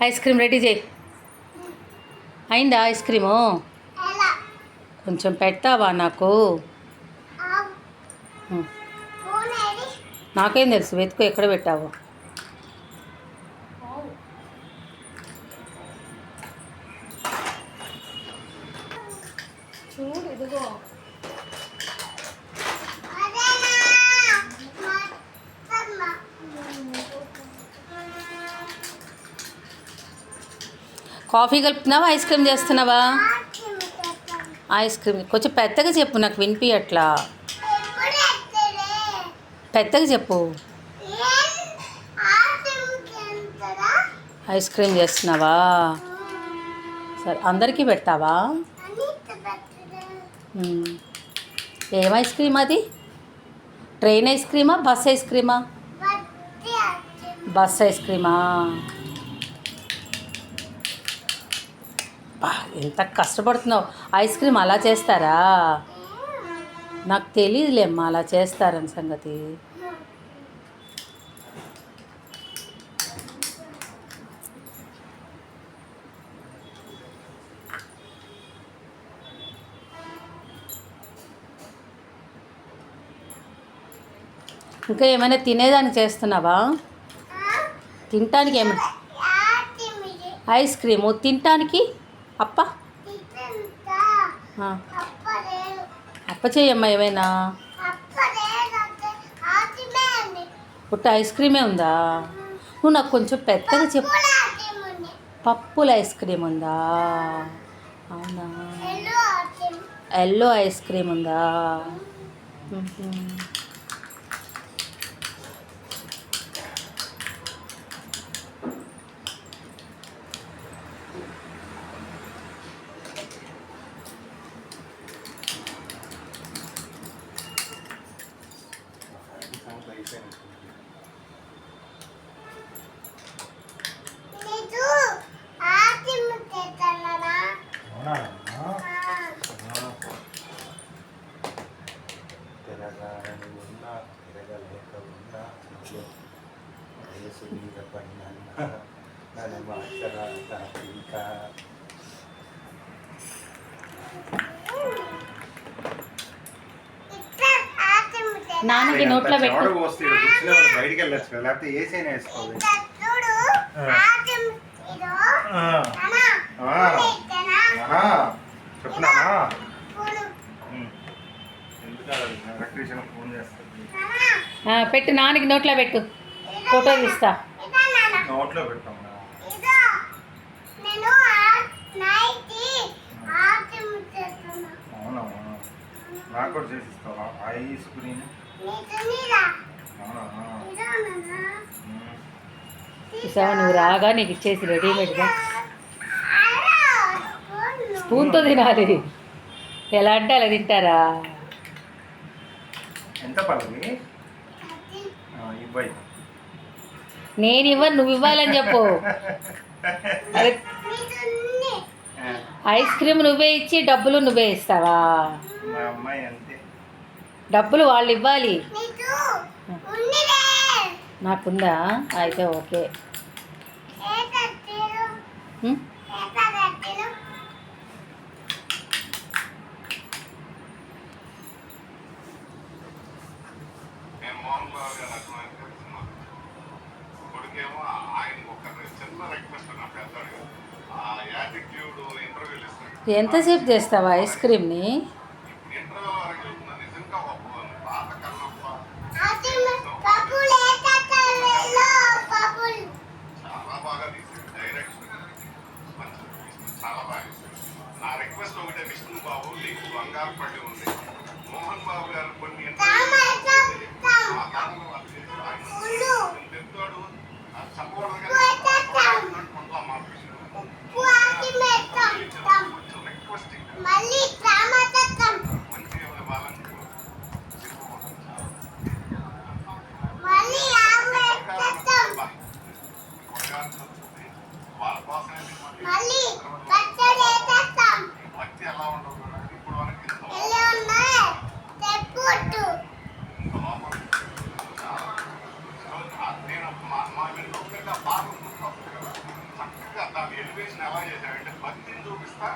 Ice cream ready చేయి. అయిందా ice cream? కొంచెం పెడతావా నాకు? నాకేం తెలుసు, వెతుకు ఎక్కడ పెట్టావు. చూడు ఇదిగో. కాఫీ కలుపుతున్నావా, ఐస్ క్రీమ్ చేస్తున్నావా? ఐస్ క్రీమ్ కొంచెం పెద్దగా చెప్పు, నాకు వినిపించట్లా. పెద్దగా చెప్పు. ఐస్ క్రీమ్ చేస్తున్నావా? సరే, అందరికీ పెడతావా? ఏం ఐస్ క్రీమ్ అది? ట్రైన్ ఐస్ క్రీమా, బస్ ఐస్ క్రీమా? బస్ ఐస్ క్రీమా? ఎంత కష్టపడుతున్నావు. ఐస్ క్రీమ్ అలా చేస్తారా? నాకు తెలియదులేమ్మా అలా చేస్తారని సంగతి. ఇంకా ఏమైనా తినేదానికి చేస్తున్నావా? తినటానికి ఏమైనా? ఐస్ క్రీము తినటానికి అప్ప అప్ప చేయమ్మా ఏమైనా. పుట్ట ఐస్ క్రీమే ఉందా? నువ్వు నాకు కొంచెం పెద్దగా చెప్పు. పప్పుల ఐస్ క్రీమ్ ఉందా? అవునా, ఎల్లో ఐస్ క్రీమ్ ఉందా? నాన్నకి నోట్లో పెట్టు. బయటికి వెళ్ళచ్చు కదా, లేకపోతే ఏసైనా వేసుకోవాలి. చెప్పునా పెట్టు, నాన్నకి నోట్లో పెట్టు, ఫోటో తీస్తా. నోట్లో పెట్టాము. అవునా, నాకు కూడా చేసిస్తావా ఐస్ క్రీమ్? చూసావా, నువ్వు రాగా నీకు ఇచ్చేసి రెడీమేడ్గా స్పూన్తో తినాలి. ఎలా అంటే అలా తింటారా? ఎంత పడుతుంది? నేను ఇవ్వను, నువ్వు ఇవ్వాలని చెప్పు. అరే, ఐస్ క్రీమ్ నువ్వే ఇచ్చి డబ్బులు నువ్వే ఇస్తావా? డబ్బులు వాళ్ళు ఇవ్వాలి. నాకుందా? అయితే ఓకే. ఎంతసేపు చేస్తావా ఐస్ క్రీమ్ని? నా రిక్వెస్ట్ ఒకటే, విష్ణు బాబు నీకు బంగారు పట్టి ఉంది. మోహన్ బాబు గారు కొన్ని ఎలివేషన్ ఎలా చేశాడంటే భక్తిని చూపిస్తా